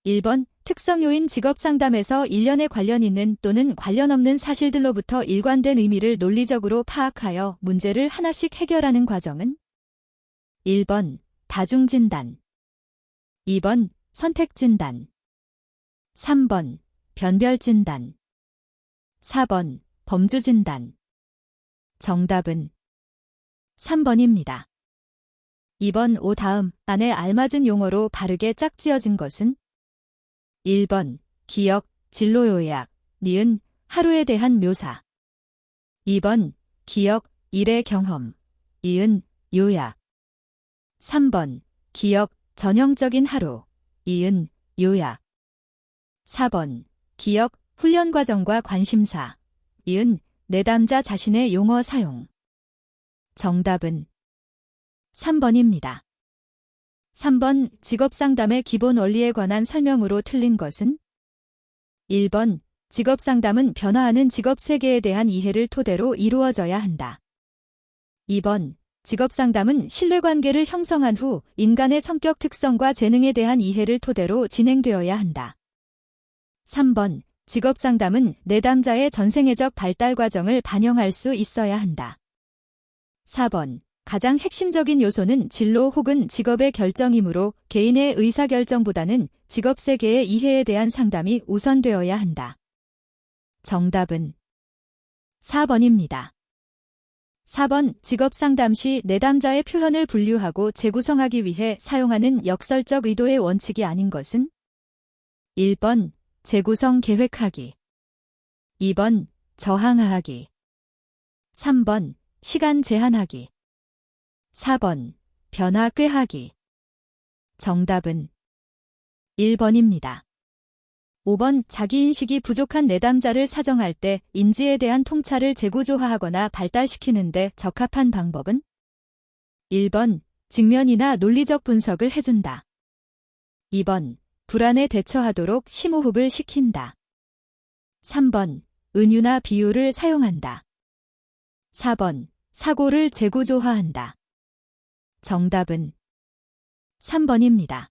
1번 특성요인 직업상담에서 일련의 관련 있는 또는 관련 없는 사실들로부터 일관된 의미를 논리적으로 파악하여 문제를 하나씩 해결하는 과정은 1번 다중진단, 2번 선택진단, 3번 변별진단, 4번 범주진단. 정답은 3번입니다. 2번 오 다음 안에 알맞은 용어로 바르게 짝지어진 것은 1번 기억, 진로요약, 니은, 하루에 대한 묘사. 2번 기억, 일의 경험, 이은, 요약. 3번 기억, 전형적인 하루, 이은, 요약. 4번 기억, 훈련 과정과 관심사, 이은, 내담자 자신의 용어 사용. 정답은 3번입니다. 3번 직업상담의 기본 원리에 관한 설명으로 틀린 것은 1번 직업상담은 변화하는 직업세계에 대한 이해를 토대로 이루어져야 한다. 2번 직업상담은 신뢰관계를 형성한 후 인간의 성격 특성과 재능에 대한 이해를 토대로 진행되어야 한다. 3번 직업상담은 내담자의 전생애적 발달 과정을 반영할 수 있어야 한다. 4번 가장 핵심적인 요소는 진로 혹은 직업의 결정이므로 개인의 의사결정보다는 직업세계의 이해에 대한 상담이 우선되어야 한다. 정답은 4번입니다. 4번 직업상담 시 내담자의 표현을 분류하고 재구성하기 위해 사용하는 역설적 의도의 원칙이 아닌 것은 1번 재구성 계획하기, 2번 저항하기, 3번 시간 제한하기, 4번 변화 꾀하기. 정답은 1번입니다. 5번 자기인식이 부족한 내담자를 사정할 때 인지에 대한 통찰을 재구조화하거나 발달시키는 데 적합한 방법은 1번 직면이나 논리적 분석을 해준다. 2번 불안에 대처하도록 심호흡을 시킨다. 3번 은유나 비유를 사용한다. 4번 사고를 재구조화한다. 정답은 3번입니다.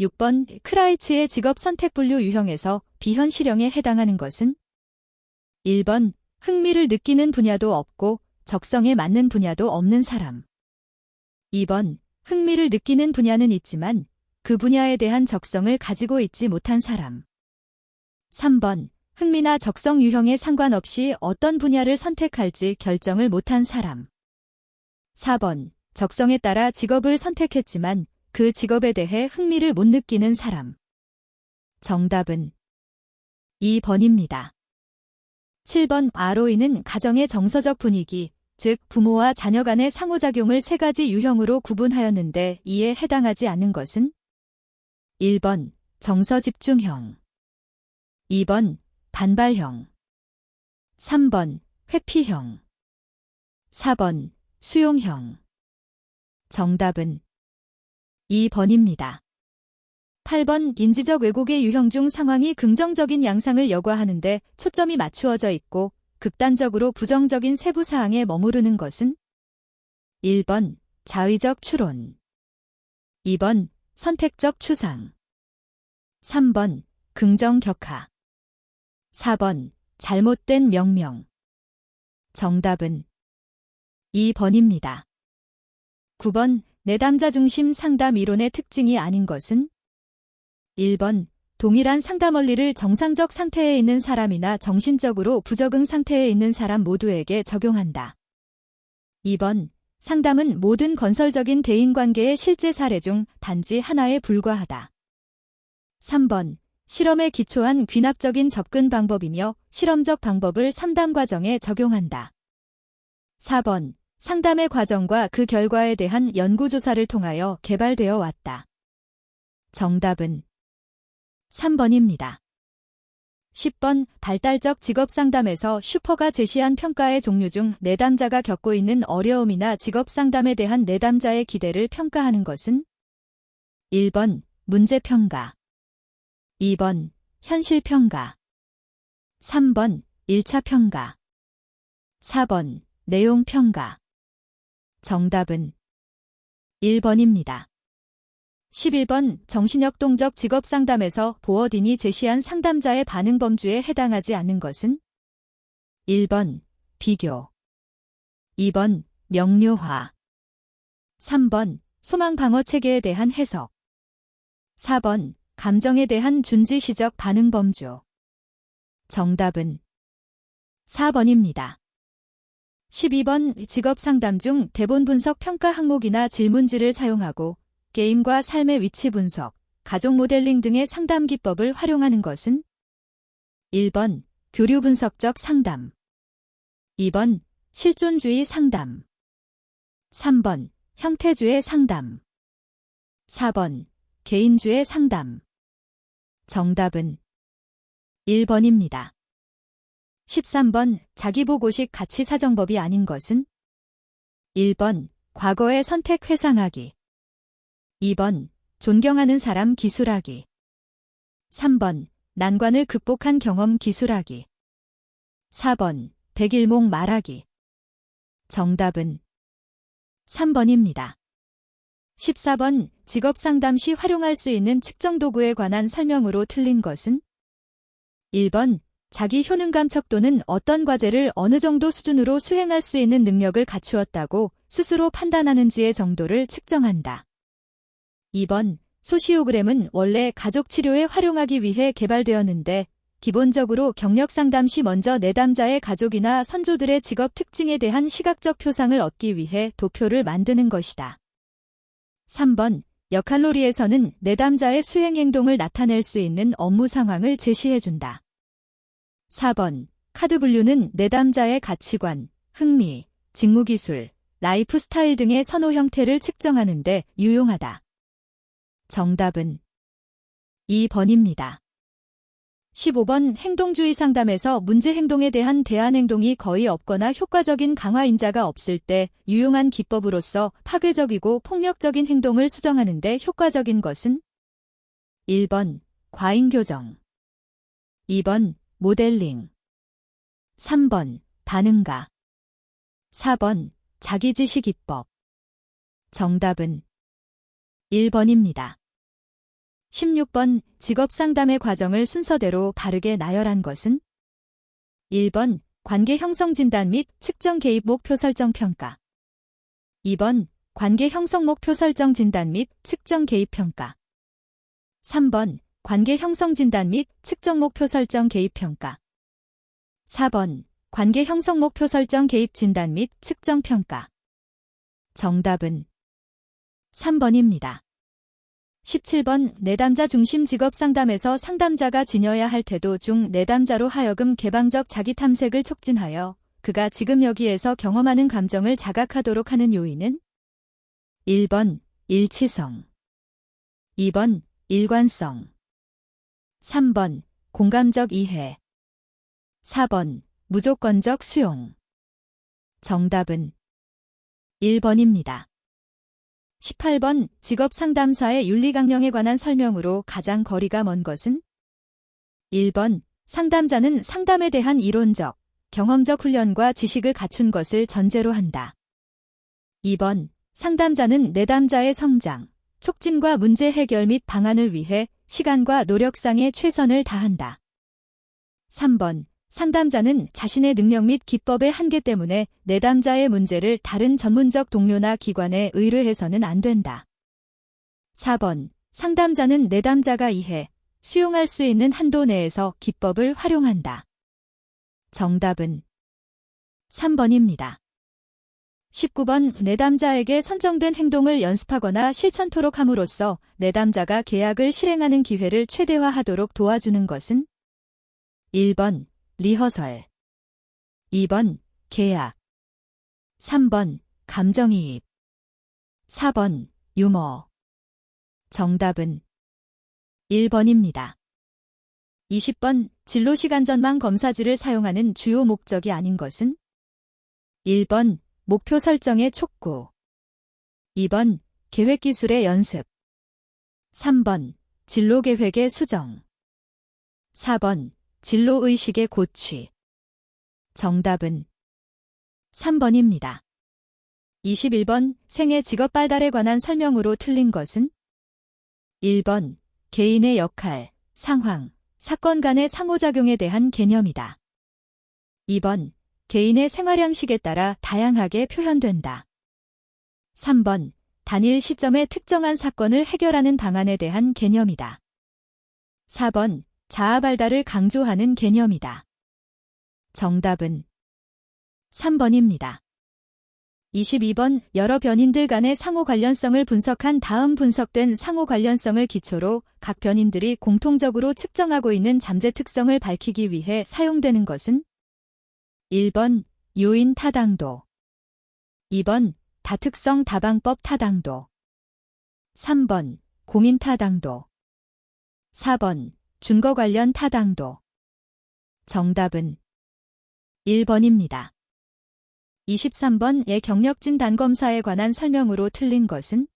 6번 크라이츠의 직업 선택 분류 유형에서 비현실형에 해당하는 것은 1번 흥미를 느끼는 분야도 없고 적성에 맞는 분야도 없는 사람. 2번 흥미를 느끼는 분야는 있지만 그 분야에 대한 적성을 가지고 있지 못한 사람. 3번 흥미나 적성 유형에 상관없이 어떤 분야를 선택할지 결정을 못한 사람. 4번 적성에 따라 직업을 선택했지만 그 직업에 대해 흥미를 못 느끼는 사람. 정답은 2번입니다. 7번 ROE는 가정의 정서적 분위기, 즉 부모와 자녀 간의 상호작용을 세 가지 유형으로 구분하였는데 이에 해당하지 않는 것은 1번 정서집중형, 2번 반발형, 3번 회피형, 4번 수용형. 정답은 2번입니다. 8번 인지적 왜곡의 유형 중 상황이 긍정적인 양상을 여과하는데 초점이 맞추어져 있고 극단적으로 부정적인 세부사항에 머무르는 것은 1번 자의적 추론, 2번 선택적 추상, 3번 긍정 격하, 4번 잘못된 명명. 정답은 2번입니다. 9번 내담자 중심 상담 이론의 특징이 아닌 것은 1번 동일한 상담 원리를 정상적 상태에 있는 사람이나 정신적으로 부적응 상태에 있는 사람 모두에게 적용한다. 2번 상담은 모든 건설적인 대인관계의 실제 사례 중 단지 하나에 불과하다. 3번 실험에 기초한 귀납적인 접근 방법이며 실험적 방법을 상담 과정에 적용한다. 4번 상담의 과정과 그 결과에 대한 연구조사를 통하여 개발되어 왔다. 정답은 3번입니다. 10번 발달적 직업상담에서 슈퍼가 제시한 평가의 종류 중 내담자가 겪고 있는 어려움이나 직업상담에 대한 내담자의 기대를 평가하는 것은 1번 문제평가, 2번 현실평가, 3번 1차 평가, 4번 내용평가. 정답은 1번입니다. 11번 정신역동적 직업상담에서 보어딘이 제시한 상담자의 반응 범주에 해당하지 않는 것은 1번 비교, 2번 명료화, 3번 소망 방어 체계에 대한 해석, 4번 감정에 대한 준지시적 반응 범주. 정답은 4번입니다. 12번 직업상담 중 대본 분석 평가 항목이나 질문지를 사용하고 게임과 삶의 위치 분석, 가족 모델링 등의 상담 기법을 활용하는 것은 1번 교류 분석적 상담, 2번 실존주의 상담, 3번 형태주의 상담, 4번 개인주의 상담. 정답은 1번입니다. 13번 자기보고식 가치사정법이 아닌 것은 1번 과거의 선택 회상하기, 2번 존경하는 사람 기술하기, 3번 난관을 극복한 경험 기술하기, 4번 백일몽 말하기. 정답은 3번입니다. 14번 직업상담 시 활용할 수 있는 측정 도구에 관한 설명으로 틀린 것은 1번 자기 효능감척 또는 어떤 과제를 어느 정도 수준으로 수행할 수 있는 능력을 갖추었다고 스스로 판단하는지의 정도를 측정한다. 2번 소시오그램은 원래 가족 치료에 활용하기 위해 개발되었는데 기본적으로 경력 상담 시 먼저 내담자의 가족이나 선조들의 직업 특징에 대한 시각적 표상을 얻기 위해 도표를 만드는 것이다. 3번 역할놀이에서는 내담자의 수행 행동을 나타낼 수 있는 업무 상황을 제시해준다. 4번 카드 분류는 내담자의 가치관, 흥미, 직무기술, 라이프 스타일 등의 선호 형태를 측정하는 데 유용하다. 정답은 2번입니다. 15번 행동주의 상담에서 문제 행동에 대한 대안 행동이 거의 없거나 효과적인 강화 인자가 없을 때 유용한 기법으로서 파괴적이고 폭력적인 행동을 수정하는 데 효과적인 것은 1번 과잉 교정, 2번 모델링, 3번 반응가, 4번 자기지시 기법. 정답은 1번입니다. 16번 직업상담의 과정을 순서대로 바르게 나열한 것은 1번 관계 형성 진단 및 측정 개입 목표 설정 평가, 2번 관계 형성 목표 설정 진단 및 측정 개입 평가, 3번 관계 형성 진단 및 측정 목표 설정 개입 평가, 4번 관계 형성 목표 설정 개입 진단 및 측정 평가. 정답은 3번입니다. 17번 내담자 중심 직업 상담에서 상담자가 지녀야 할 태도 중 내담자로 하여금 개방적 자기 탐색을 촉진하여 그가 지금 여기에서 경험하는 감정을 자각하도록 하는 요인은 1번 일치성, 2번 일관성, 3번 공감적 이해, 4번 무조건적 수용. 정답은 1번입니다. 18번 직업상담사의 윤리강령에 관한 설명으로 가장 거리가 먼 것은 1번 상담자는 상담에 대한 이론적, 경험적 훈련과 지식을 갖춘 것을 전제로 한다. 2번 상담자는 내담자의 성장, 촉진과 문제 해결 및 방안을 위해 시간과 노력상의 최선을 다한다. 3번 상담자는 자신의 능력 및 기법의 한계 때문에 내담자의 문제를 다른 전문적 동료나 기관에 의뢰해서는 안 된다. 4번 상담자는 내담자가 이해, 수용할 수 있는 한도 내에서 기법을 활용한다. 정답은 3번입니다. 19번 내담자에게 선정된 행동을 연습하거나 실천토록 함으로써 내담자가 계약을 실행하는 기회를 최대화하도록 도와주는 것은 1번 리허설, 2번 계약, 3번 감정이입, 4번 유머. 정답은 1번입니다. 20번 진로시간 전망 검사지를 사용하는 주요 목적이 아닌 것은 1번 목표 설정의 촉구, 2번 계획기술의 연습, 3번 진로계획의 수정, 4번 진로의식의 고취. 정답은 3번입니다. 21번 생애 직업 발달에 관한 설명으로 틀린 것은 1번 개인의 역할, 상황, 사건 간의 상호작용에 대한 개념이다. 2번 개인의 생활양식에 따라 다양하게 표현된다. 3번 단일 시점에 특정한 사건을 해결하는 방안에 대한 개념이다. 4번 자아 발달을 강조하는 개념이다. 정답은 3번입니다. 22번 여러 변인들 간의 상호 관련성을 분석한 다음 분석된 상호 관련성을 기초로 각 변인들이 공통적으로 측정하고 있는 잠재 특성을 밝히기 위해 사용되는 것은 1번 요인 타당도, 2번 다특성 다방법 타당도, 3번 공인 타당도, 4번 준거 관련 타당도. 정답은 1번입니다. 23번의 경력진단검사에 관한 설명으로 틀린 것은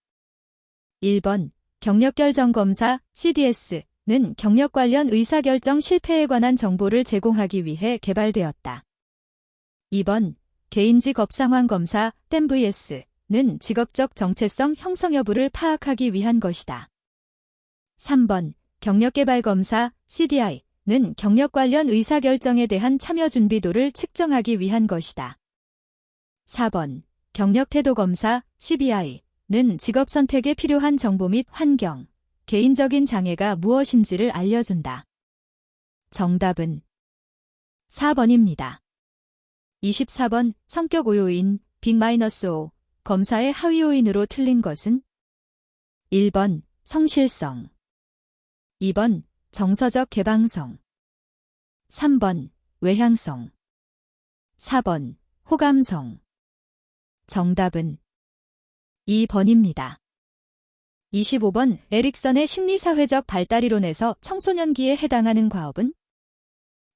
1번 경력결정검사 CDS는 경력 관련 의사결정 실패에 관한 정보를 제공하기 위해 개발되었다. 2번 개인직업상황검사 TEMVS는 직업적 정체성 형성 여부를 파악하기 위한 것이다. 3번 경력개발검사 CDI는 경력 관련 의사결정에 대한 참여 준비도를 측정하기 위한 것이다. 4번 경력태도검사 CBI는 직업 선택에 필요한 정보 및 환경, 개인적인 장애가 무엇인지를 알려준다. 정답은 4번입니다. 24번 성격 오요인 빅-5 검사의 하위 요인으로 틀린 것은 1번 성실성, 2번 정서적 개방성, 3번 외향성, 4번 호감성. 정답은 2번입니다. 25번 에릭선의 심리사회적 발달이론에서 청소년기에 해당하는 과업은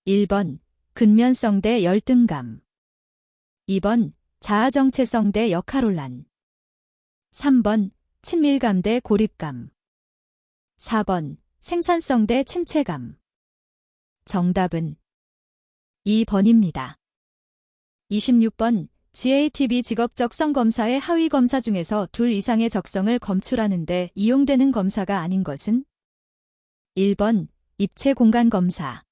1번 근면성 대 열등감, 2번 자아정체성 대 역할혼란, 3번 친밀감 대 고립감, 4번 생산성 대 침체감. 정답은 2번입니다. 26번 GATB 직업적성 검사의 하위 검사 중에서 둘 이상의 적성을 검출하는데 이용되는 검사가 아닌 것은 1번 입체 공간 검사,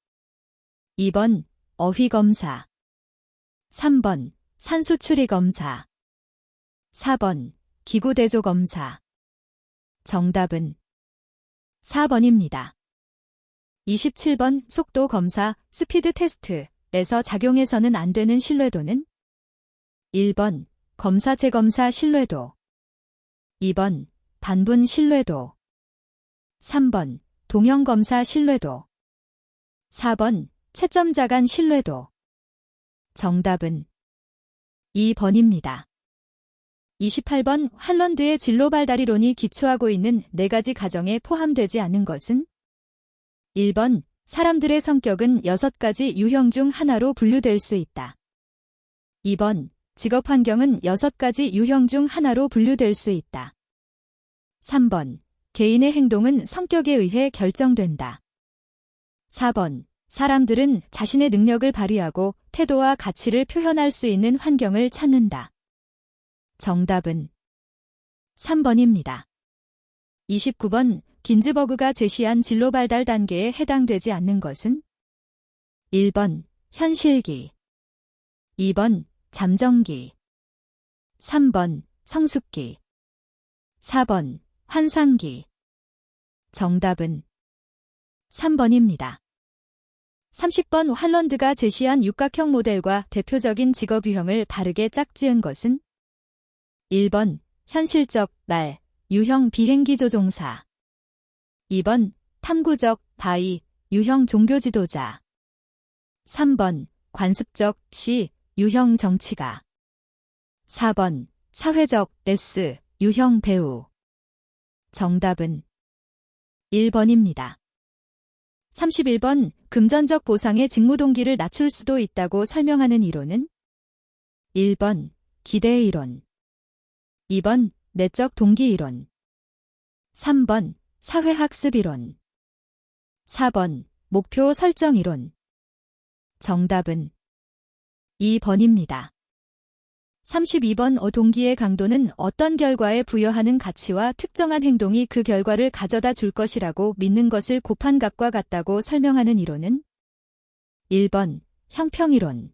2번 어휘 검사, 3번 산수 추리 검사, 4번 기구 대조 검사. 정답은 4번입니다. 27번 속도 검사 스피드 테스트에서 작용해서는 안 되는 신뢰도는 1번 검사 재검사 신뢰도, 2번 반분 신뢰도, 3번 동형검사 신뢰도, 4번 채점자 간 신뢰도. 정답은 2번입니다. 28번 할런드의 진로 발달이론이 기초하고 있는 4가지 가정에 포함되지 않는 것은 1번 사람들의 성격은 6가지 유형 중 하나로 분류될 수 있다. 2번 직업 환경은 6가지 유형 중 하나로 분류될 수 있다. 3번 개인의 행동은 성격에 의해 결정된다. 4번 사람들은 자신의 능력을 발휘하고 태도와 가치를 표현할 수 있는 환경을 찾는다. 정답은 3번입니다. 29번 긴즈버그가 제시한 진로 발달 단계에 해당되지 않는 것은 1번 현실기, 2번 잠정기, 3번 성숙기, 4번 환상기. 정답은 3번입니다. 30번 할런드가 제시한 육각형 모델과 대표적인 직업 유형을 바르게 짝지은 것은 1번 현실적 말, 유형 비행기 조종사, 2번 탐구적 다이, 유형 종교 지도자, 3번 관습적 시, 유형 정치가, 4번 사회적 S, 유형 배우. 정답은 1번입니다. 31번 금전적 보상의 직무 동기를 낮출 수도 있다고 설명하는 이론은 1번 기대 이론, 2번 내적 동기 이론, 3번 사회학습 이론, 4번 목표 설정 이론. 정답은 2번입니다. 32번 동기의 강도는 어떤 결과에 부여하는 가치와 특정한 행동이 그 결과를 가져다 줄 것이라고 믿는 것을 곱한 값과 같다고 설명하는 이론은? 1번 형평이론,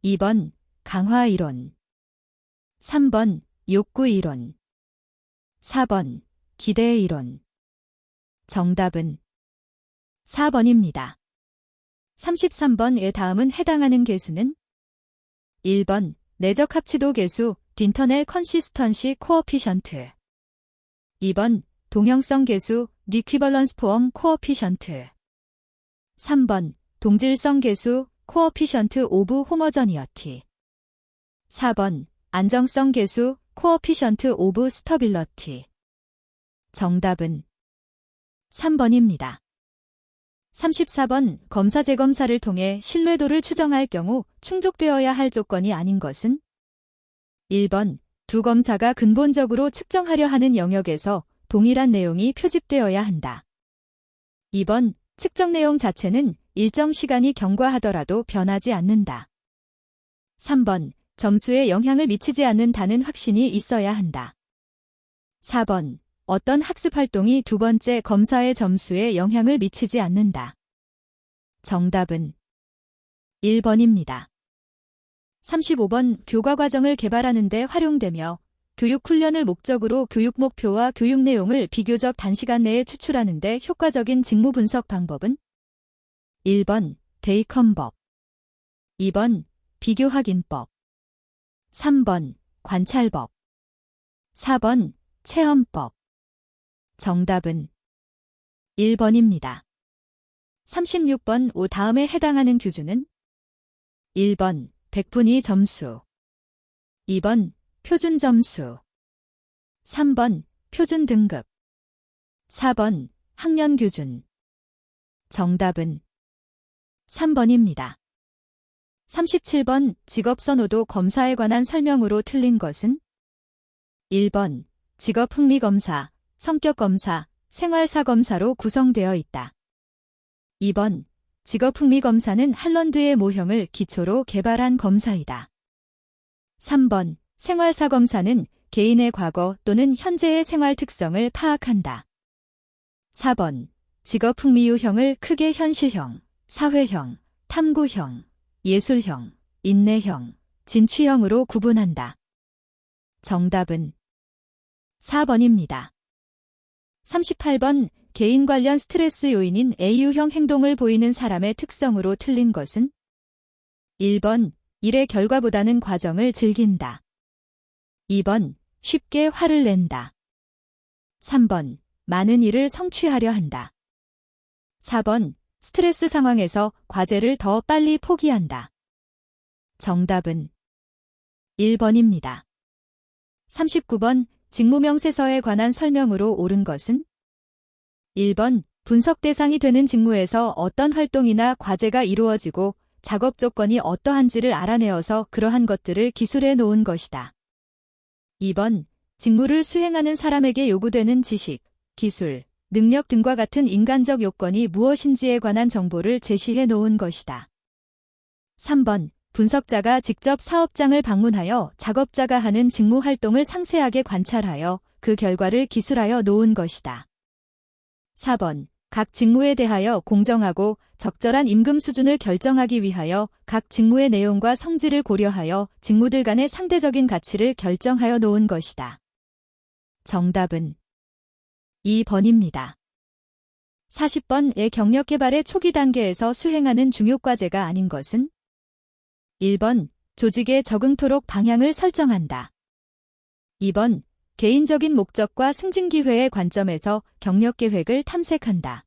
2번 강화이론, 3번 욕구이론, 4번 기대이론. 정답은 4번입니다. 33번의 다음은 해당하는 계수는? 1번 내적 합치도 계수 딘터넬 컨시스턴시 코어피션트, 2번 동형성 계수 리퀴벌런스 포엄 코어피션트, 3번 동질성 계수 코어피션트 오브 호머저니어티, 4번 안정성 계수 코어피션트 오브 스터빌러티. 정답은 3번입니다. 34번 검사 재검사를 통해 신뢰도를 추정할 경우 충족되어야 할 조건이 아닌 것은? 1번 두 검사가 근본적으로 측정하려 하는 영역에서 동일한 내용이 표집되어야 한다. 2번 측정 내용 자체는 일정 시간이 경과하더라도 변하지 않는다. 3번 점수에 영향을 미치지 않는다는 확신이 있어야 한다. 4번 어떤 학습 활동이 두 번째 검사의 점수에 영향을 미치지 않는다. 정답은 1번입니다. 35번 교과 과정을 개발하는 데 활용되며 교육 훈련을 목적으로 교육 목표와 교육 내용을 비교적 단시간 내에 추출하는 데 효과적인 직무 분석 방법은? 1번 데이컴법, 2번 비교 확인법, 3번 관찰법, 4번 체험법. 정답은 1번입니다. 36번 다음에 해당하는 규준은? 1번 백분위 점수, 2번 표준 점수, 3번 표준 등급, 4번 학년 규준. 정답은 3번입니다. 37번 직업선호도 검사에 관한 설명으로 틀린 것은? 1번 직업흥미검사, 성격검사, 생활사검사로 구성되어 있다. 2번 직업흥미검사는 할런드의 모형을 기초로 개발한 검사이다. 3번 생활사검사는 개인의 과거 또는 현재의 생활 특성을 파악한다. 4번 직업흥미 유형을 크게 현실형, 사회형, 탐구형, 예술형, 인내형, 진취형으로 구분한다. 정답은 4번입니다. 38번 개인 관련 스트레스 요인인 A유형 행동을 보이는 사람의 특성으로 틀린 것은? 1번 일의 결과보다는 과정을 즐긴다. 2번 쉽게 화를 낸다. 3번 많은 일을 성취하려 한다. 4번 스트레스 상황에서 과제를 더 빨리 포기한다. 정답은 1번입니다. 39번 직무명세서에 관한 설명으로 옳은 것은? 1번 분석 대상이 되는 직무에서 어떤 활동이나 과제가 이루어지고 작업 조건이 어떠한지를 알아내어서 그러한 것들을 기술해 놓은 것이다. 2번 직무를 수행하는 사람에게 요구되는 지식, 기술, 능력 등과 같은 인간적 요건이 무엇인지에 관한 정보를 제시해 놓은 것이다. 3번 분석자가 직접 사업장을 방문하여 작업자가 하는 직무 활동을 상세하게 관찰하여 그 결과를 기술하여 놓은 것이다. 4번 각 직무에 대하여 공정하고 적절한 임금 수준을 결정하기 위하여 각 직무의 내용과 성질을 고려하여 직무들 간의 상대적인 가치를 결정하여 놓은 것이다. 정답은 2번입니다. 40번의 경력 개발의 초기 단계에서 수행하는 중요 과제가 아닌 것은? 1번 조직에 적응토록 방향을 설정한다. 2번 개인적인 목적과 승진 기회의 관점에서 경력 계획을 탐색한다.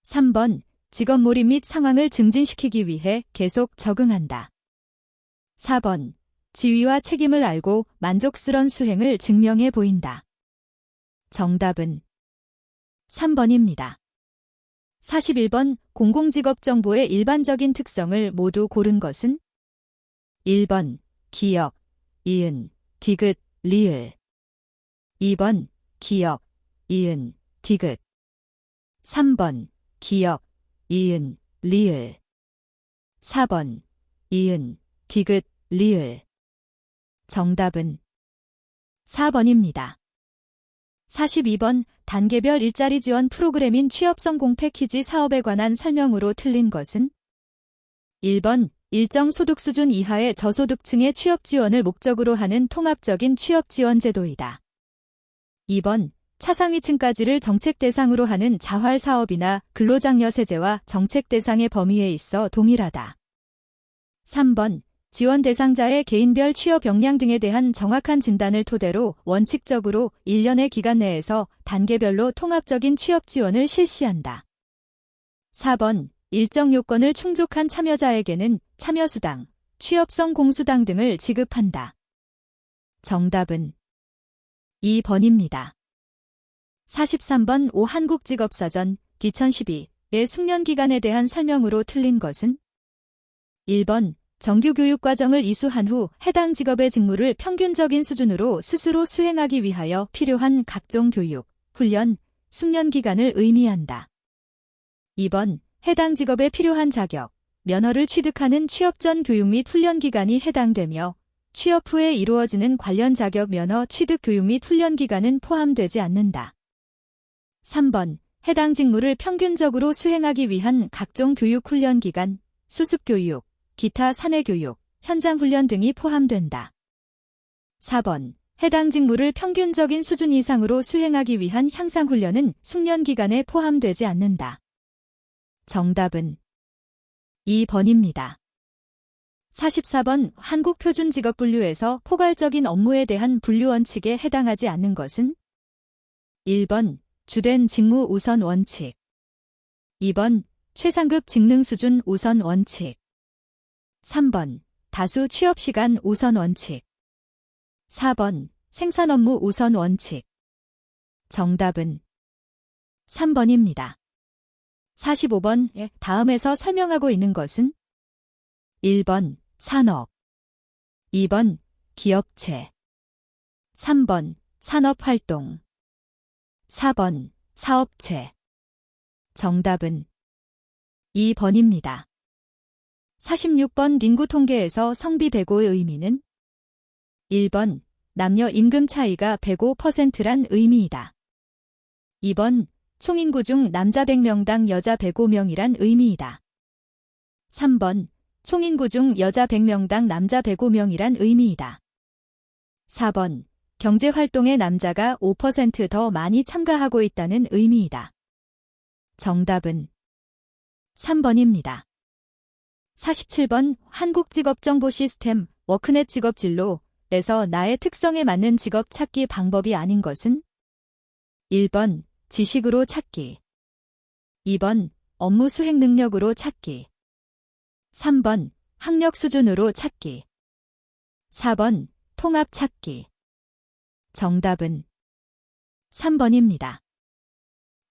3번 직업 몰입 및 상황을 증진시키기 위해 계속 적응한다. 4번 지위와 책임을 알고 만족스런 수행을 증명해 보인다. 정답은 3번입니다. 41번 공공직업 정보의 일반적인 특성을 모두 고른 것은? 1번 기역, 이은, 디귿, 리을. 2번 기역, 이은, 디귿. 3번 기역, 이은, 리을. 4번 이은, 디귿, 리을. 정답은 4번입니다. 42번 단계별 일자리 지원 프로그램인 취업성공 패키지 사업에 관한 설명으로 틀린 것은 1번 일정 소득 수준 이하의 저소득층의 취업 지원을 목적으로 하는 통합적인 취업 지원 제도이다. 2번 차상위층까지를 정책 대상으로 하는 자활 사업이나 근로장려 세제와 정책 대상의 범위에 있어 동일하다. 3번 지원 대상자의 개인별 취업 역량 등에 대한 정확한 진단을 토대로 원칙적으로 1년의 기간 내에서 단계별로 통합적인 취업 지원을 실시한다. 4번 일정 요건을 충족한 참여자에게는 참여수당, 취업성 공수당 등을 지급한다. 정답은 2번입니다. 43번 오 한국직업사전 2012의 숙련기간에 대한 설명으로 틀린 것은 1번 정규교육과정을 이수한 후 해당 직업의 직무를 평균적인 수준으로 스스로 수행하기 위하여 필요한 각종 교육, 훈련, 숙련기간을 의미한다. 2번 해당 직업에 필요한 자격, 면허를 취득하는 취업 전 교육 및 훈련기간이 해당되며 취업 후에 이루어지는 관련 자격 면허 취득 교육 및 훈련기간은 포함되지 않는다. 3번 해당 직무를 평균적으로 수행하기 위한 각종 교육 훈련기간, 수습교육, 기타 사내교육, 현장훈련 등이 포함된다. 4번 해당 직무를 평균적인 수준 이상으로 수행하기 위한 향상훈련은 숙련기간에 포함되지 않는다. 정답은 2번입니다. 44번 한국표준직업분류에서 포괄적인 업무에 대한 분류 원칙에 해당하지 않는 것은 1번 주된 직무 우선 원칙 2번 최상급 직능 수준 우선 원칙 3번 다수 취업시간 우선 원칙 4번 생산 업무 우선 원칙 정답은 3번입니다. 45번 다음에서 설명하고 있는 것은 1번 산업 2번 기업체 3번 산업활동 4번 사업체 정답은 2번입니다. 46번 인구 통계에서 성비 배고의 의미는 1번 남녀 임금 차이가 105%란 의미이다. 2번 총인구 중 남자 100명당 여자 105명이란 의미이다. 3번 총인구 중 여자 100명당 남자 105명이란 의미이다. 4번 경제활동에 남자가 5% 더 많이 참가하고 있다는 의미이다. 정답은 3번입니다. 47번 한국직업정보시스템 워크넷 직업진로에서 나의 특성에 맞는 직업 찾기 방법이 아닌 것은 1번 지식으로 찾기 2번 업무 수행 능력으로 찾기 3번 학력 수준으로 찾기 4번 통합 찾기 정답은 3번입니다.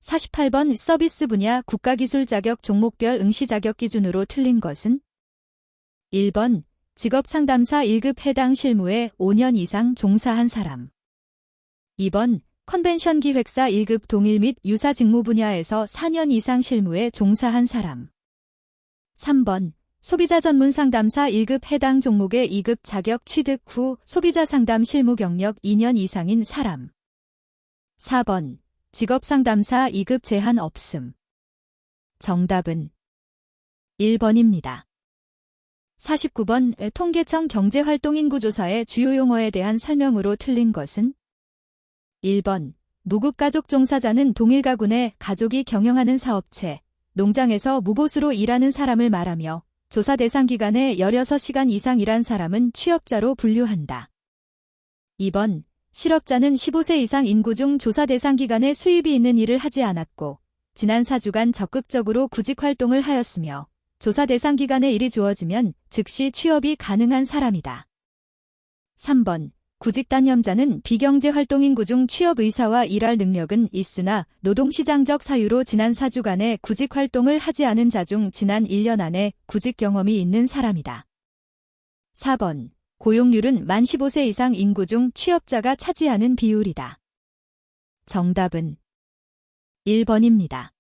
48번 서비스 분야 국가기술 자격 종목별 응시 자격 기준으로 틀린 것은 1번 직업상담사 1급 해당 실무에 5년 이상 종사한 사람 2번 컨벤션 기획사 1급 동일 및 유사 직무 분야에서 4년 이상 실무에 종사한 사람 3번 소비자 전문 상담사 1급 해당 종목의 2급 자격 취득 후 소비자 상담 실무 경력 2년 이상인 사람 4번 직업상담사 2급 제한 없음 정답은 1번입니다. 49번 통계청 경제활동인구조사의 주요 용어에 대한 설명으로 틀린 것은 1번 무급가족 종사자는 동일 가구 내 가족이 경영하는 사업체, 농장에서 무보수로 일하는 사람을 말하며 조사 대상 기간에 16시간 이상 일한 사람은 취업자로 분류한다. 2번 실업자는 15세 이상 인구 중 조사 대상 기간에 수입이 있는 일을 하지 않았고 지난 4주간 적극적으로 구직 활동을 하였으며 조사 대상 기간에 일이 주어지면 즉시 취업이 가능한 사람이다. 3번 구직 단념자는 비경제활동 인구 중 취업 의사와 일할 능력은 있으나 노동시장적 사유로 지난 4주간에 구직 활동을 하지 않은 자 중 지난 1년 안에 구직 경험이 있는 사람이다. 4번 고용률은 만 15세 이상 인구 중 취업자가 차지하는 비율이다. 정답은 1번입니다.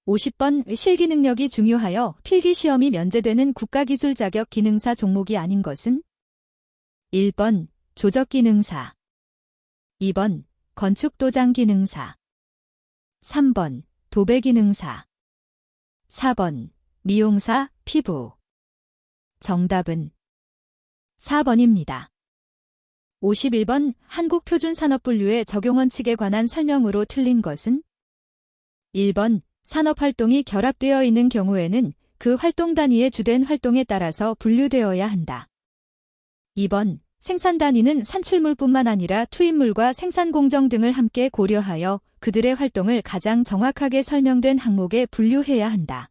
50번 실기 능력이 중요하여 필기시험이 면제되는 국가기술 자격 기능사 종목이 아닌 것은 1번 조적기능사, 2번 건축도장기능사, 3번 도배기능사, 4번 미용사, 피부. 정답은 4번입니다. 51번 한국표준산업분류의 적용원칙에 관한 설명으로 틀린 것은 1번 산업활동이 결합되어 있는 경우에는 그 활동 단위의 주된 활동에 따라서 분류되어야 한다. 2번 생산 단위는 산출물뿐만 아니라 투입물과 생산 공정 등을 함께 고려하여 그들의 활동을 가장 정확하게 설명된 항목에 분류해야 한다.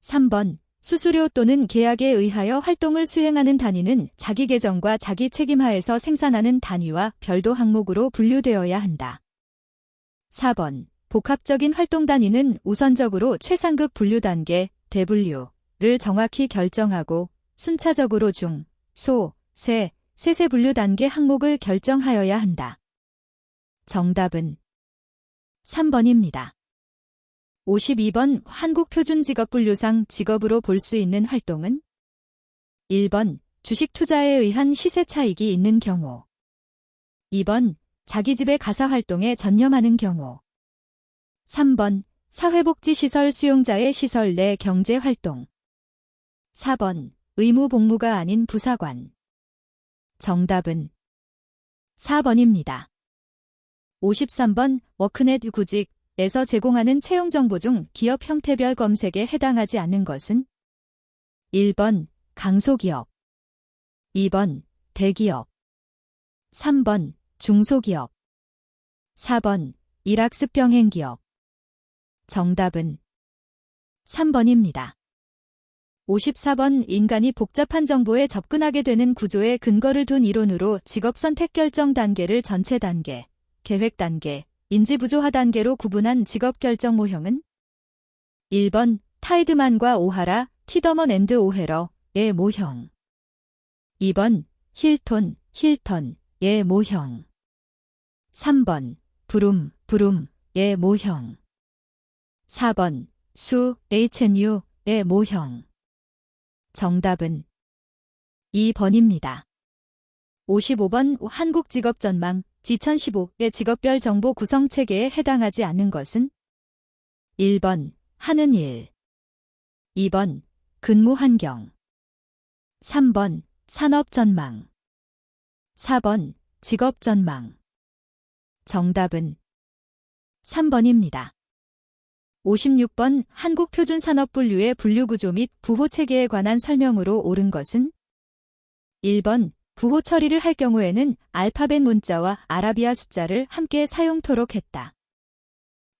3번 수수료 또는 계약에 의하여 활동을 수행하는 단위는 자기 계정과 자기 책임하에서 생산하는 단위와 별도 항목으로 분류되어야 한다. 4번 복합적인 활동 단위는 우선적으로 최상급 분류 단계, 대분류를 정확히 결정하고 순차적으로 중, 소, 세, 세세 분류 단계 항목을 결정하여야 한다. 정답은 3번입니다. 52번 한국표준직업분류상 직업으로 볼 수 있는 활동은 1번 주식 투자에 의한 시세 차익이 있는 경우, 2번 자기 집의 가사활동에 전념하는 경우, 3번 사회복지시설 수용자의 시설 내 경제활동, 4번 의무 복무가 아닌 부사관. 정답은 4번입니다. 53번 워크넷 구직에서 제공하는 채용정보 중 기업 형태별 검색에 해당하지 않는 것은 1번 강소기업, 2번 대기업, 3번 중소기업, 4번 일학습 병행기업. 정답은 3번입니다. 54번 인간이 복잡한 정보에 접근하게 되는 구조에 근거를 둔 이론으로 직업 선택 결정 단계를 전체 단계, 계획 단계, 인지 부조화 단계로 구분한 직업 결정 모형은 1번 타이드만과 오하라, 티더먼 앤드 오헤러의 모형, 2번 힐턴의 모형, 3번 브룸의 모형, 4번 수 H&U의 모형. 정답은 2번입니다. 55번 한국직업전망 G2015의 직업별 정보 구성 체계에 해당하지 않는 것은 1번 하는 일, 2번 근무 환경, 3번 산업전망, 4번 직업전망. 정답은 3번입니다. 56번 한국표준산업분류의 분류구조 및 부호체계에 관한 설명으로 옳은 것은 1번 부호 처리를 할 경우에는 알파벳 문자와 아라비아 숫자를 함께 사용토록 했다.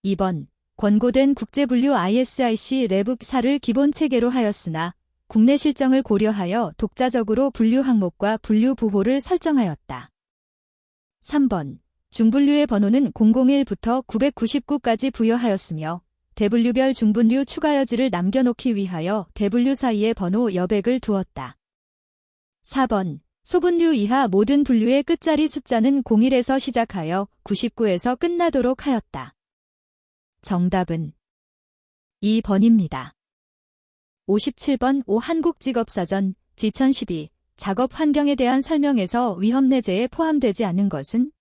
2번 권고된 국제분류 ISIC 레북4를 기본체계로 하였으나 국내 실정을 고려하여 독자적으로 분류 항목과 분류 부호를 설정하였다. 3번 중분류의 번호는 001부터 999까지 부여하였으며 대분류별 중분류 추가 여지를 남겨놓기 위하여 대분류 사이에 번호 여백을 두었다. 4번 소분류 이하 모든 분류의 끝자리 숫자는 01에서 시작하여 99에서 끝나도록 하였다. 정답은 2번입니다. 57번 한국직업사전 G2012 작업 환경에 대한 설명에서 위험 내재에 포함되지 않은 것은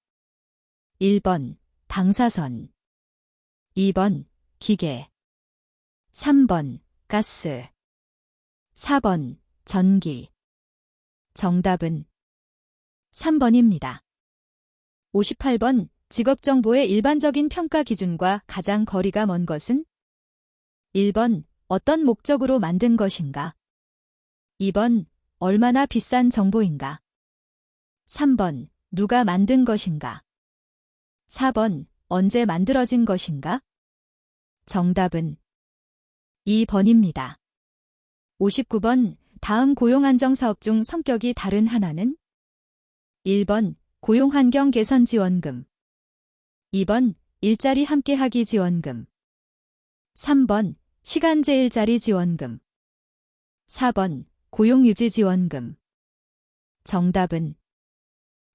1번 방사선, 2번 기계, 3번 가스, 4번 전기. 정답은 3번입니다. 58번 직업정보의 일반적인 평가 기준과 가장 거리가 먼 것은 1번 어떤 목적으로 만든 것인가, 2번 얼마나 비싼 정보인가, 3번 누가 만든 것인가, 4번 언제 만들어진 것인가. 정답은 2번입니다. 59번 다음 고용안정사업 중 성격이 다른 하나는 1번 고용환경 개선 지원금, 2번 일자리 함께하기 지원금, 3번 시간제 일자리 지원금, 4번 고용유지 지원금. 정답은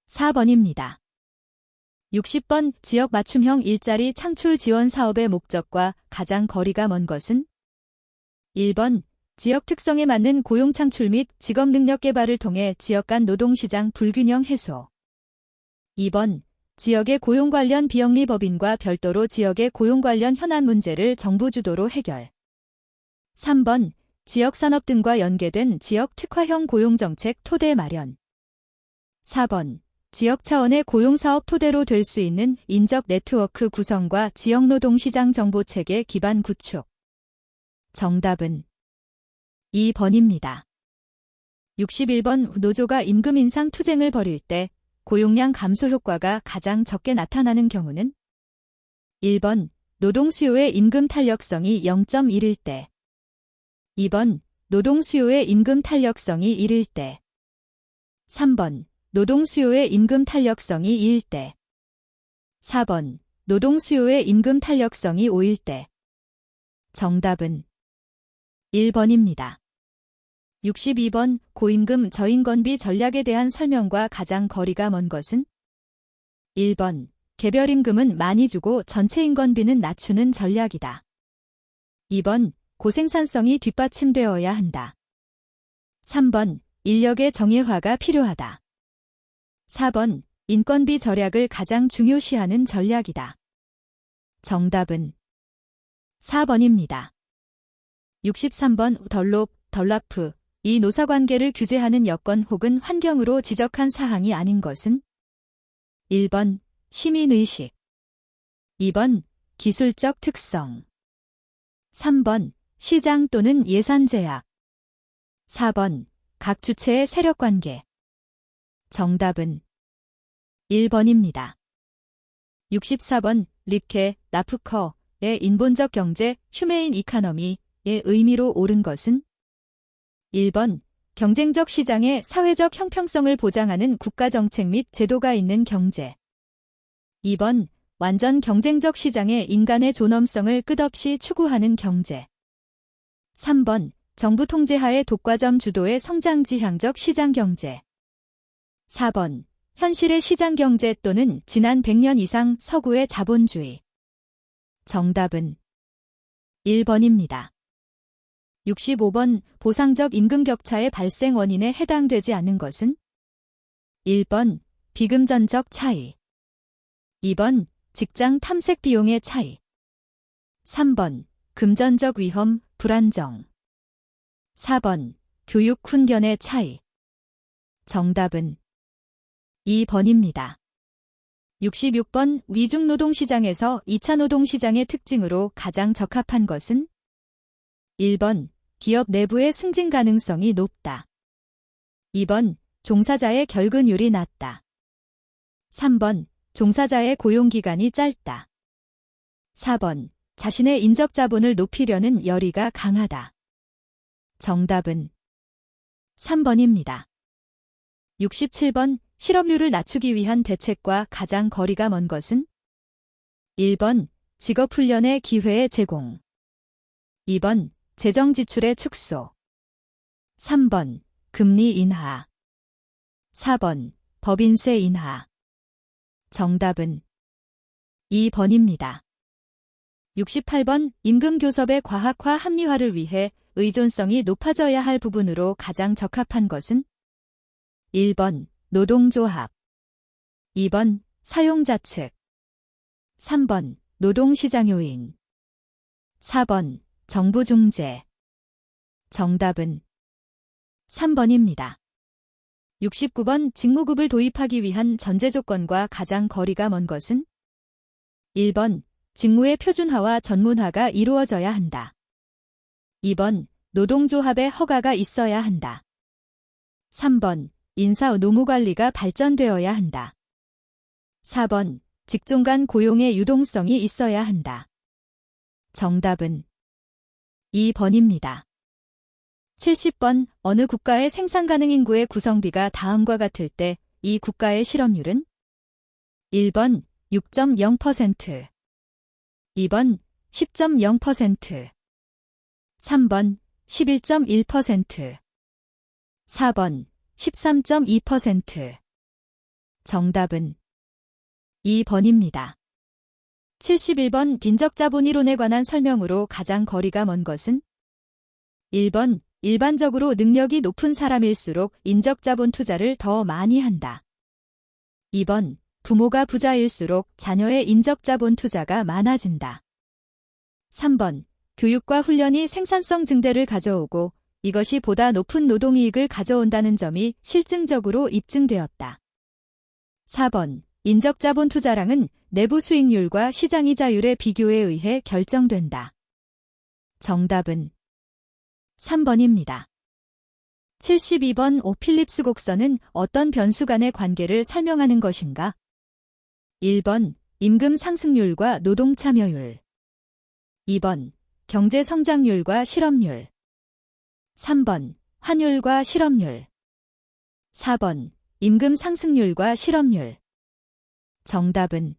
4번입니다. 60번 지역 맞춤형 일자리 창출 지원 사업의 목적과 가장 거리가 먼 것은 1번 지역 특성에 맞는 고용 창출 및 직업 능력 개발을 통해 지역 간 노동시장 불균형 해소. 2번, 지역의 고용 관련 비영리 법인과 별도로 지역의 고용 관련 현안 문제를 정부 주도로 해결. 3번, 지역 산업 등과 연계된 지역 특화형 고용정책 토대 마련. 4번, 지역 차원의 고용사업 토대로 될 수 있는 인적 네트워크 구성과 지역 노동시장 정보체계 기반 구축. 정답은 2번입니다. 61번, 노조가 임금 인상 투쟁을 벌일 때 고용량 감소 효과가 가장 적게 나타나는 경우는 1번, 노동 수요의 임금 탄력성이 0.1일 때. 2번, 노동 수요의 임금 탄력성이 1일 때. 3번, 노동 수요의 임금 탄력성이 2일 때. 4번, 노동 수요의 임금 탄력성이 5일 때. 정답은 1번입니다. 62번, 고임금 저임건비 전략에 대한 설명과 가장 거리가 먼 것은 1번, 개별 임금은 많이 주고 전체 인건비는 낮추는 전략이다. 2번, 고생산성이 뒷받침되어야 한다. 3번, 인력의 정예화가 필요하다. 4번, 인건비 절약을 가장 중요시하는 전략이다. 정답은 4번입니다. 63번, 덜라프, 이 노사관계를 규제하는 여건 혹은 환경으로 지적한 사항이 아닌 것은 1번, 시민의식. 2번, 기술적 특성. 3번, 시장 또는 예산 제약. 4번, 각 주체의 세력관계. 정답은 1번입니다. 64번, 립케, 나프커의 인본적 경제, 휴메인 이카너미의 의미로 옳은 것은 1번, 경쟁적 시장의 사회적 형평성을 보장하는 국가정책 및 제도가 있는 경제. 2번, 완전 경쟁적 시장에 인간의 존엄성을 끝없이 추구하는 경제. 3번, 정부 통제하에 독과점 주도의 성장지향적 시장경제. 4번, 현실의 시장경제 또는 지난 100년 이상 서구의 자본주의. 정답은 1번입니다. 65번, 보상적 임금격차의 발생 원인에 해당되지 않는 것은 1번, 비금전적 차이. 2번, 직장 탐색 비용의 차이. 3번, 금전적 위험, 불안정. 4번, 교육 훈련의 차이. 정답은 2번입니다. 66번, 위중노동시장에서 2차 노동시장의 특징으로 가장 적합한 것은 1번, 기업 내부의 승진 가능성이 높다. 2번, 종사자의 결근율이 낮다. 3번, 종사자의 고용기간이 짧다. 4번, 자신의 인적 자본을 높이려는 열의가 강하다. 정답은 3번입니다. 67번, 실업률을 낮추기 위한 대책과 가장 거리가 먼 것은 1번, 직업훈련의 기회의 제공. 2번, 재정 지출의 축소. 3번, 금리 인하. 4번, 법인세 인하. 정답은 2번입니다. 68번, 임금 교섭의 과학화 합리화를 위해 의존성이 높아져야 할 부분으로 가장 적합한 것은 1번, 노동조합. 2번, 사용자 측. 3번, 노동시장 요인. 4번, 정부 중재. 정답은 3번입니다. 69번, 직무급을 도입하기 위한 전제 조건과 가장 거리가 먼 것은 1번, 직무의 표준화와 전문화가 이루어져야 한다. 2번, 노동조합의 허가가 있어야 한다. 3번, 인사 노무관리가 발전되어야 한다. 4번, 직종 간 고용의 유동성이 있어야 한다. 정답은 2번입니다. 70번, 어느 국가의 생산 가능 인구의 구성비가 다음과 같을 때 이 국가의 실업률은 1번, 6.0%. 2번, 10.0%. 3번, 11.1%. 4번, 13.2%. 정답은 2번입니다. 71번, 빈적자본 이론에 관한 설명으로 가장 거리가 먼 것은 1번, 일반적으로 능력이 높은 사람일수록 인적 자본 투자를 더 많이 한다. 2번, 부모가 부자일수록 자녀의 인적 자본 투자가 많아진다. 3번, 교육과 훈련이 생산성 증대를 가져오고 이것이 보다 높은 노동이익을 가져온다는 점이 실증적으로 입증되었다. 4번, 인적 자본 투자량은 내부 수익률과 시장이자율의 비교에 의해 결정된다. 정답은 3번입니다. 72번 오필립스 곡선은 어떤 변수 간의 관계를 설명하는 것인가? 1번, 임금 상승률과 노동 참여율. 2번, 경제 성장률과 실업률. 3번, 환율과 실업률. 4번, 임금 상승률과 실업률. 정답은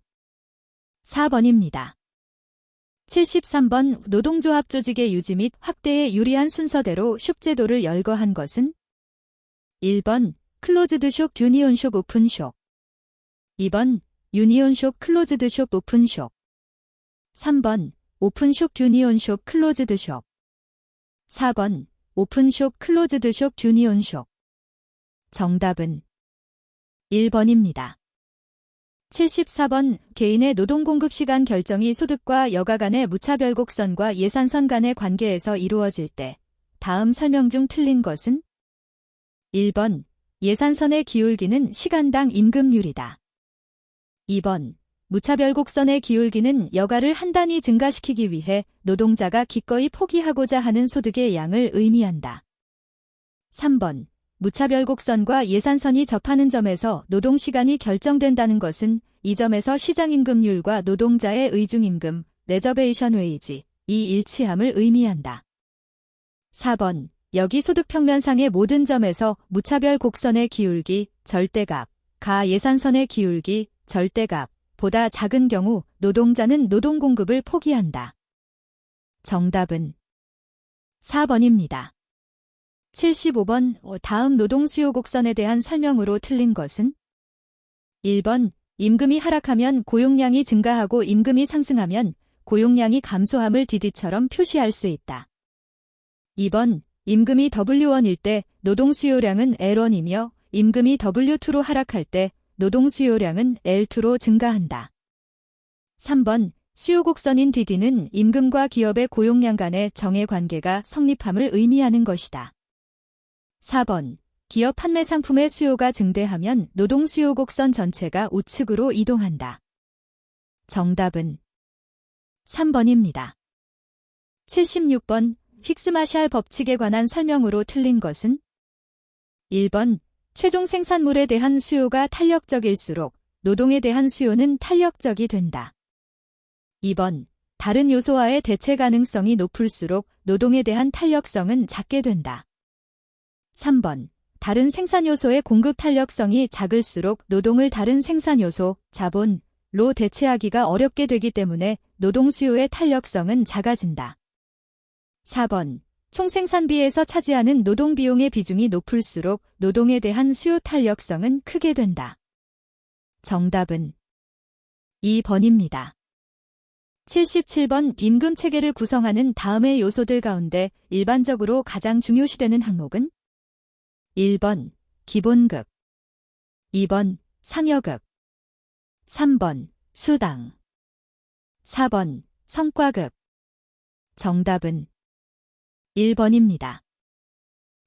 4번입니다. 73번 노동조합 조직의 유지 및 확대에 유리한 순서대로 숍 제도를 열거한 것은 1번 클로즈드 숍 유니온 숍 오픈 숍. 2번 유니온 숍 클로즈드 숍 오픈 숍. 3번 오픈 숍 유니온 숍 클로즈드 숍. 4번 오픈 숍 클로즈드 숍 유니온 숍. 정답은 1번입니다. 74번 개인의 노동 공급 시간 결정이 소득과 여가 간의 무차별 곡선과 예산선 간의 관계에서 이루어질 때 다음 설명 중 틀린 것은 1번 예산선의 기울기는 시간당 임금률이다. 2번 무차별 곡선의 기울기는 여가를 한 단위 증가시키기 위해 노동자가 기꺼이 포기하고자 하는 소득의 양을 의미한다. 3번 무차별 곡선과 예산선이 접하는 점에서 노동시간이 결정된다는 것은 이 점에서 시장임금률과 노동자의 의중임금, 레저베이션 웨이지, 이 일치함을 의미한다. 4번 여기 소득평면상의 모든 점에서 무차별 곡선의 기울기, 절대값, 가 예산선의 기울기, 절대값, 보다 작은 경우 노동자는 노동공급을 포기한다. 정답은 4번입니다. 75번 다음 노동 수요 곡선에 대한 설명으로 틀린 것은 1번 임금이 하락하면 고용량이 증가하고 임금이 상승하면 고용량이 감소함을 DD처럼 표시할 수 있다. 2번 임금이 W1일 때 노동 수요량은 L1이며 임금이 W2로 하락할 때 노동 수요량은 L2로 증가한다. 3번 수요 곡선인 DD는 임금과 기업의 고용량 간의 정의 관계가 성립함을 의미하는 것이다. 4번 기업 판매 상품의 수요가 증대하면 노동 수요 곡선 전체가 우측으로 이동한다. 정답은 3번입니다. 76번 힉스-마샬 법칙에 관한 설명으로 틀린 것은 1번 최종 생산물에 대한 수요가 탄력적일수록 노동에 대한 수요는 탄력적이 된다. 2번 다른 요소와의 대체 가능성이 높을수록 노동에 대한 탄력성은 작게 된다. 3번 다른 생산 요소의 공급 탄력성이 작을수록 노동을 다른 생산 요소, 자본로 대체하기가 어렵게 되기 때문에 노동 수요의 탄력성은 작아진다. 4번 총 생산비에서 차지하는 노동 비용의 비중이 높을수록 노동에 대한 수요 탄력성은 크게 된다. 정답은 2번입니다. 77번 임금 체계를 구성하는 다음의 요소들 가운데 일반적으로 가장 중요시되는 항목은 1번 기본급, 2번 상여급, 3번 수당, 4번 성과급. 정답은 1번입니다.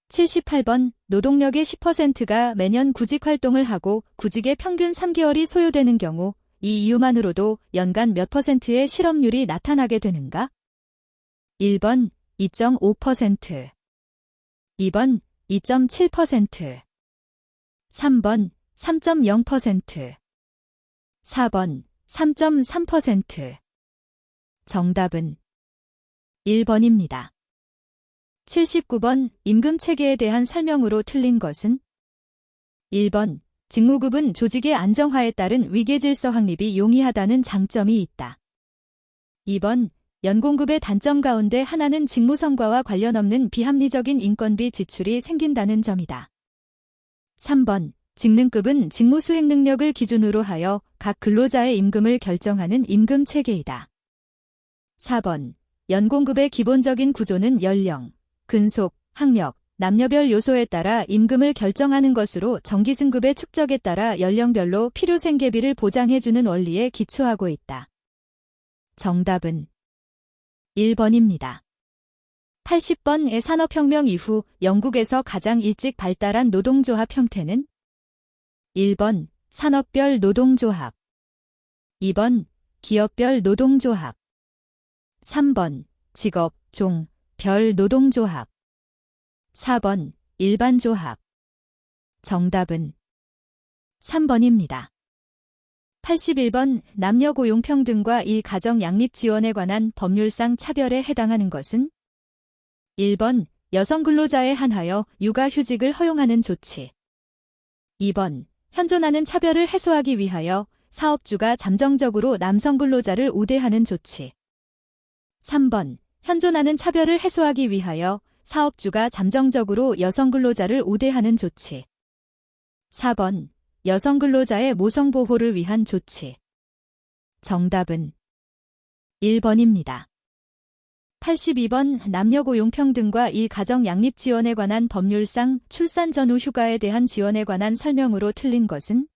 78번 노동력의 10%가 매년 구직 활동을 하고 구직의 평균 3개월이 소요되는 경우 이 이유만으로도 연간 몇 %의 실업률이 나타나게 되는가? 1번 2.5%, 2번 2.7%, 3번 3.0%, 4번 3.3%. 정답은 1번입니다. 79번 임금 체계에 대한 설명으로 틀린 것은 1번 직무급은 조직의 안정화에 따른 위계질서 확립이 용이하다는 장점이 있다. 2번 연공급의 단점 가운데 하나는 직무 성과와 관련 없는 비합리적인 인건비 지출이 생긴다는 점이다. 3번 직능급은 직무 수행 능력을 기준으로 하여 각 근로자의 임금을 결정하는 임금 체계이다. 4번 연공급의 기본적인 구조는 연령, 근속, 학력, 남녀별 요소에 따라 임금을 결정하는 것으로 정기승급의 축적에 따라 연령별로 필요생계비를 보장해주는 원리에 기초하고 있다. 정답은 1번입니다. 80번의 산업혁명 이후 영국에서 가장 일찍 발달한 노동조합 형태는 1번 산업별 노동조합, 2번 기업별 노동조합, 3번 직업, 종, 별 노동조합, 4번 일반조합. 정답은 3번입니다. 81번 남녀 고용평등과 일가정 양립 지원에 관한 법률상 차별에 해당하는 것은 1번 여성 근로자에 한하여 육아휴직을 허용하는 조치, 2번 현존하는 차별을 해소하기 위하여 사업주가 잠정적으로 남성 근로자를 우대하는 조치, 3번 현존하는 차별을 해소하기 위하여 사업주가 잠정적으로 여성 근로자를 우대하는 조치, 4번 여성 근로자의 모성 보호를 위한 조치. 정답은 1번입니다. 82번 남녀 고용평등과 일가정 양립 지원에 관한 법률상 출산 전후 휴가에 대한 지원에 관한 설명으로 틀린 것은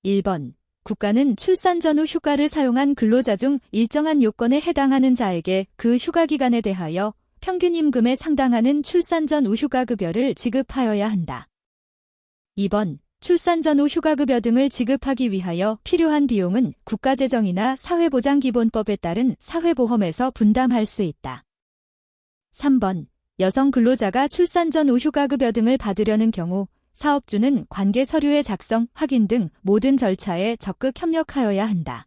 1번 국가는 출산 전후 휴가를 사용한 근로자 중 일정한 요건에 해당하는 자에게 그 휴가 기간에 대하여 평균 임금에 상당하는 출산 전후 휴가급여를 지급하여야 한다. 2번 출산 전후 휴가급여 등을 지급하기 위하여 필요한 비용은 국가재정이나 사회보장기본법에 따른 사회보험에서 분담할 수 있다. 3번 여성 근로자가 출산 전후 휴가급여 등을 받으려는 경우 사업주는 관계 서류의 작성, 확인 등 모든 절차에 적극 협력하여야 한다.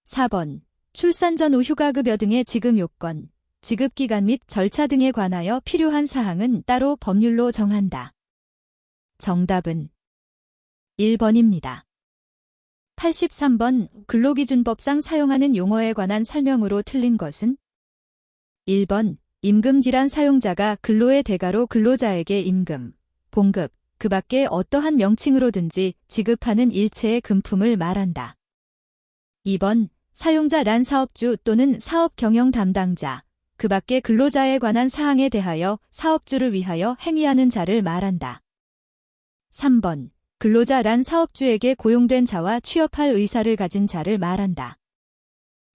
4번 출산 전후 휴가급여 등의 지급 요건, 지급기간 및 절차 등에 관하여 필요한 사항은 따로 법률로 정한다. 정답은 1번입니다. 83번 근로기준법상 사용하는 용어에 관한 설명으로 틀린 것은 1번 임금질환 사용자가 근로의 대가로 근로자에게 임금, 봉급, 그 밖에 어떠한 명칭으로든지 지급하는 일체의 금품을 말한다. 2번 사용자란 사업주 또는 사업 경영 담당자, 그 밖에 근로자에 관한 사항에 대하여 사업주를 위하여 행위하는 자를 말한다. 3번 근로자란 사업주에게 고용된 자와 취업할 의사를 가진 자를 말한다.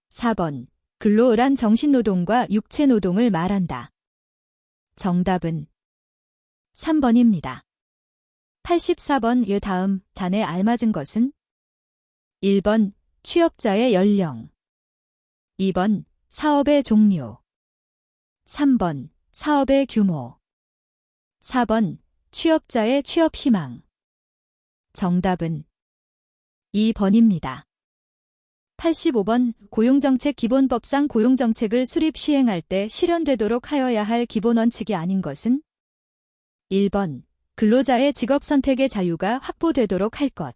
4번 근로란 정신노동과 육체노동을 말한다. 정답은 3번입니다. 84번 다음 잔에 알맞은 것은 1번 취업자의 연령, 2번 사업의 종류, 3번 사업의 규모, 4번 취업자의 취업 희망. 정답은 2번입니다. 85번 고용정책 기본법상 고용정책을 수립 시행할 때 실현되도록 하여야 할 기본원칙이 아닌 것은 1번 근로자의 직업 선택의 자유가 확보되도록 할 것,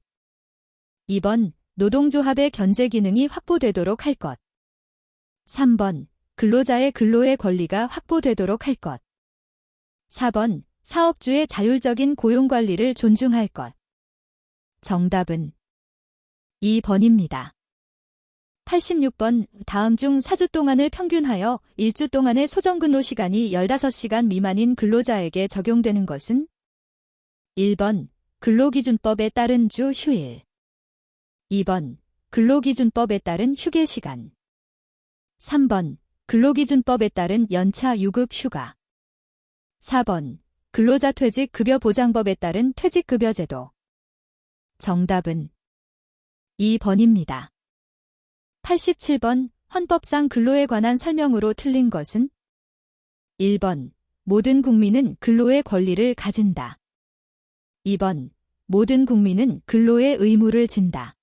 2번 노동조합의 견제 기능이 확보되도록 할 것, 3번 근로자의 근로의 권리가 확보되도록 할 것, 4번 사업주의 자율적인 고용관리를 존중할 것. 정답은 2번입니다. 86번 다음 중 4주 동안을 평균하여 1주 동안의 소정근로 시간이 15시간 미만인 근로자에게 적용되는 것은 1번 근로기준법에 따른 주 휴일, 2번 근로기준법에 따른 휴게시간, 3번 근로기준법에 따른 연차 유급 휴가, 4번 근로자 퇴직급여보장법에 따른 퇴직급여제도. 정답은 2번입니다. 87번 헌법상 근로에 관한 설명으로 틀린 것은 1번 모든 국민은 근로의 권리를 가진다, 2번 모든 국민은 근로의 의무를 진다,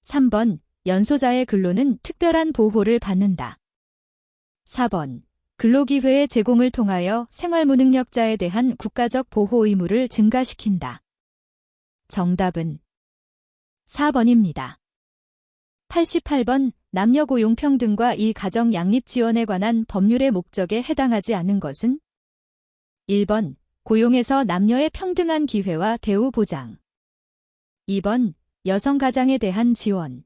3번 연소자의 근로는 특별한 보호를 받는다, 4번 근로기회의 제공을 통하여 생활무능력자에 대한 국가적 보호 의무를 증가시킨다. 정답은 4번입니다. 88번 남녀 고용 평등과 일가정 양립 지원에 관한 법률의 목적에 해당하지 않는 것은 1번 고용에서 남녀의 평등한 기회와 대우 보장, 2번 여성 가장에 대한 지원,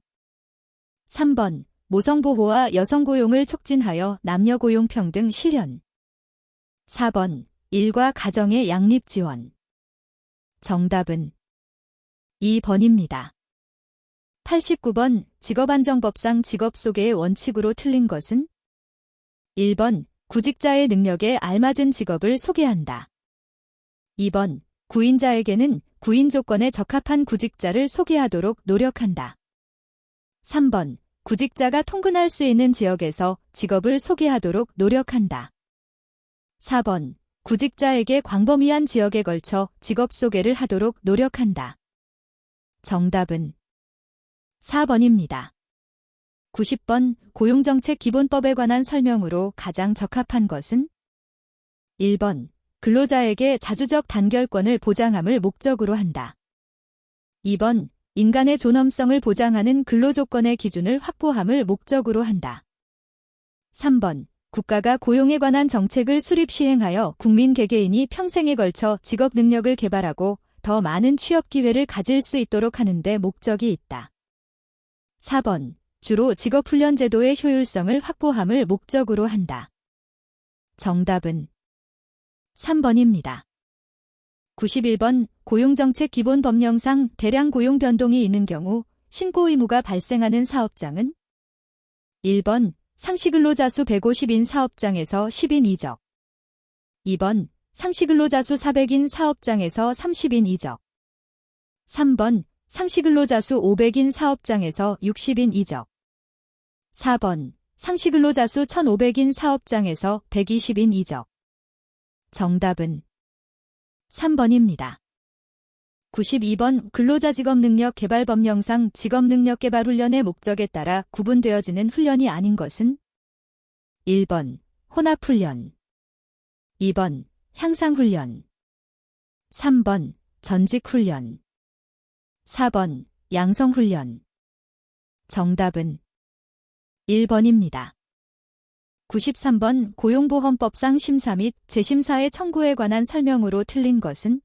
3번 모성 보호와 여성 고용을 촉진하여 남녀 고용 평등 실현, 4번 일과 가정의 양립 지원. 정답은 2번입니다. 89번 직업안정법상 직업소개의 원칙으로 틀린 것은 1번 구직자의 능력에 알맞은 직업을 소개한다. 2번 구인자에게는 구인 조건에 적합한 구직자를 소개하도록 노력한다. 3번 구직자가 통근할 수 있는 지역에서 직업을 소개하도록 노력한다. 4번 구직자에게 광범위한 지역에 걸쳐 직업 소개를 하도록 노력한다. 정답은 4번입니다. 90번 고용정책 기본법에 관한 설명으로 가장 적합한 것은 1번 근로자에게 자주적 단결권을 보장함을 목적으로 한다. 2번 인간의 존엄성을 보장하는 근로조건의 기준을 확보함을 목적으로 한다. 3번 국가가 고용에 관한 정책을 수립 시행하여 국민 개개인이 평생에 걸쳐 직업 능력을 개발하고 더 많은 취업 기회를 가질 수 있도록 하는 데 목적이 있다. 4번 주로 직업훈련 제도의 효율성을 확보함을 목적으로 한다. 정답은 3번입니다. 91번 고용정책 기본법령상 대량 고용 변동이 있는 경우 신고 의무가 발생하는 사업장은 1번 상시근로자 수 150인 사업장에서 10인 이적. 2번 상시근로자 수 400인 사업장에서 30인 이적. 3번 상시근로자 수 500인 사업장에서 60인 이적. 4번 상시근로자 수 1500인 사업장에서 120인 이적. 정답은 3번입니다. 92번 근로자 직업능력 개발법령상 직업능력 개발 훈련의 목적에 따라 구분되어지는 훈련이 아닌 것은 1번 혼합훈련, 2번 향상훈련, 3번 전직훈련, 4번 양성훈련. 정답은 1번입니다. 93번 고용보험법상 심사 및 재심사의 청구에 관한 설명으로 틀린 것은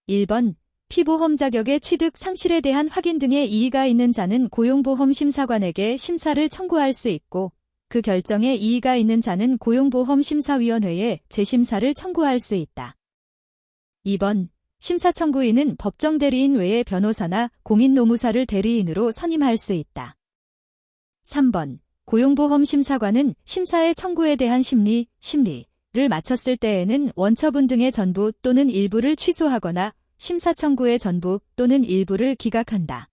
1번 피보험 자격의 취득 상실에 대한 확인 등의 이의가 있는 자는 고용보험심사관에게 심사를 청구할 수 있고 그 결정에 이의가 있는 자는 고용보험심사위원회에 재심사를 청구할 수 있다. 2번 심사 청구인은 법정 대리인 외에 변호사나 공인노무사를 대리인으로 선임할 수 있다. 3번 고용보험심사관은 심사의 청구에 대한 심리를 마쳤을 때에는 원처분 등의 전부 또는 일부를 취소하거나 심사 청구의 전부 또는 일부를 기각한다.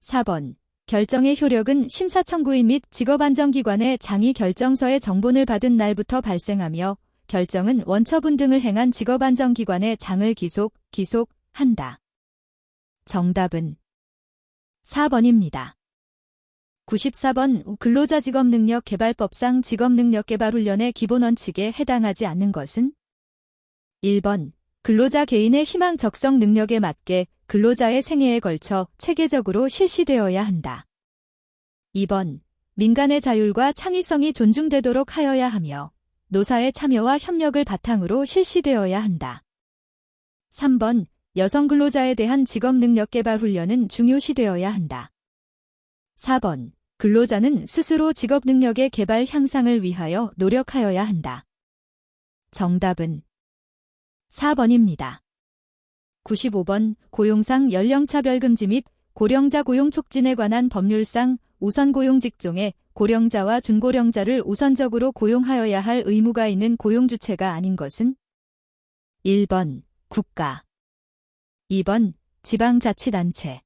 4번 결정의 효력은 심사 청구인 및 직업안정기관의 장의 결정서의 정본을 받은 날부터 발생하며 결정은 원처분 등을 행한 직업안정기관의 장을 기속한다. 정답은 4번입니다. 94번 근로자 직업능력 개발법상 직업능력 개발 훈련의 기본 원칙에 해당하지 않는 것은 1번 근로자 개인의 희망 적성 능력에 맞게 근로자의 생애에 걸쳐 체계적으로 실시되어야 한다. 2번 민간의 자율과 창의성이 존중되도록 하여야 하며 노사의 참여와 협력을 바탕으로 실시되어야 한다. 3번 여성 근로자에 대한 직업능력 개발 훈련은 중요시되어야 한다. 4번 근로자는 스스로 직업능력의 개발 향상을 위하여 노력하여야 한다. 정답은 4번입니다. 95번 고용상 연령차별금지 및 고령자 고용 촉진에 관한 법률상 우선고용 직종에 고령자와 준고령자를 우선적으로 고용하여야 할 의무가 있는 고용주체가 아닌 것은 1번 국가, 2번 지방자치단체,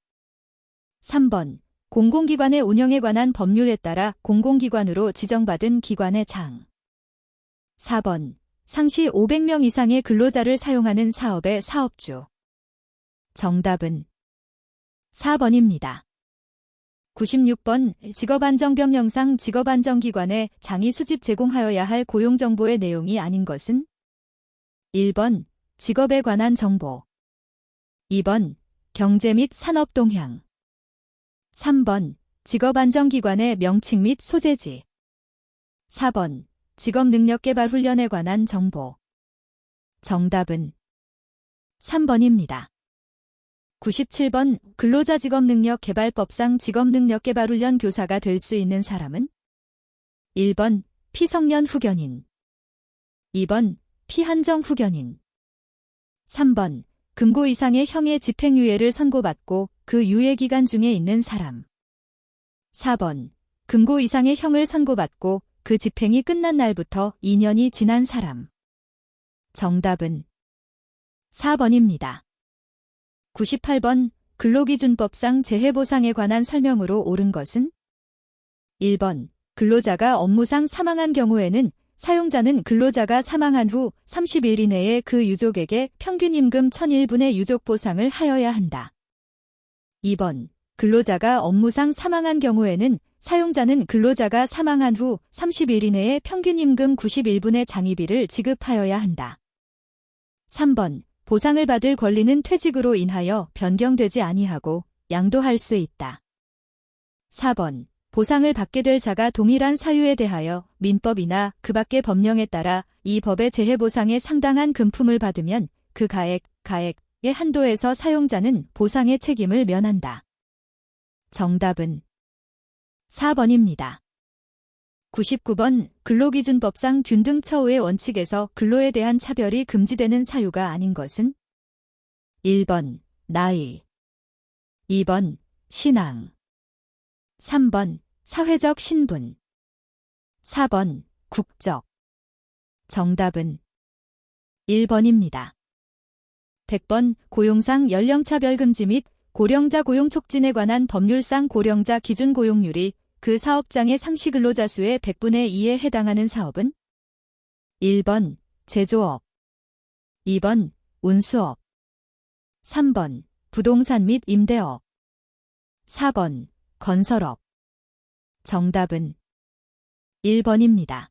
3번 공공기관의 운영에 관한 법률에 따라 공공기관으로 지정받은 기관의 장, 4번 상시 500명 이상의 근로자를 사용하는 사업의 사업주. 정답은 4번입니다. 96번 직업안정법령상 직업안정기관에 장의 수집 제공하여야 할 고용정보의 내용이 아닌 것은 1번 직업에 관한 정보, 2번 경제 및 산업 동향, 3번 직업안정기관의 명칭 및 소재지, 4번 직업능력개발 훈련에 관한 정보. 정답은 3번입니다. 97번 근로자 직업능력개발법상 직업능력개발훈련 교사가 될 수 있는 사람은 1번 피성년 후견인, 2번 피한정 후견인. 3번 금고 이상의 형의 집행유예를 선고받고 그 유예기간 중에 있는 사람. 4번 금고 이상의 형을 선고받고 그 집행이 끝난 날부터 2년이 지난 사람. 정답은 4번입니다. 98번 근로기준법상 재해보상에 관한 설명으로 옳은 것은? 1번 근로자가 업무상 사망한 경우에는 사용자는 근로자가 사망한 후 30일 이내에 그 유족에게 평균 임금 1001분의 유족보상을 하여야 한다. 2번 근로자가 업무상 사망한 경우에는 사용자는 근로자가 사망한 후 30일 이내에 평균 임금 91분의 장의비를 지급하여야 한다. 3번 보상을 받을 권리는 퇴직으로 인하여 변경되지 아니하고 양도할 수 있다. 4번 보상을 받게 될 자가 동일한 사유에 대하여 민법이나 그 밖의 법령에 따라 이 법의 재해보상에 상당한 금품을 받으면 그 가액의 한도에서 사용자는 보상의 책임을 면한다. 정답은 4번입니다. 99번 근로기준법상 균등 처우의 원칙에서 근로에 대한 차별이 금지되는 사유가 아닌 것은? 1번 나이, 2번 신앙, 3번 사회적 신분, 4번 국적. 정답은 1번입니다. 100번 고용상 연령차별 금지 및 고령자 고용 촉진에 관한 법률상 고령자 기준 고용률이 그 사업장의 상시 근로자 수의 100분의 2에 해당하는 사업은? 1번 제조업, 2번 운수업, 3번 부동산 및 임대업, 4번 건설업. 정답은 1번입니다.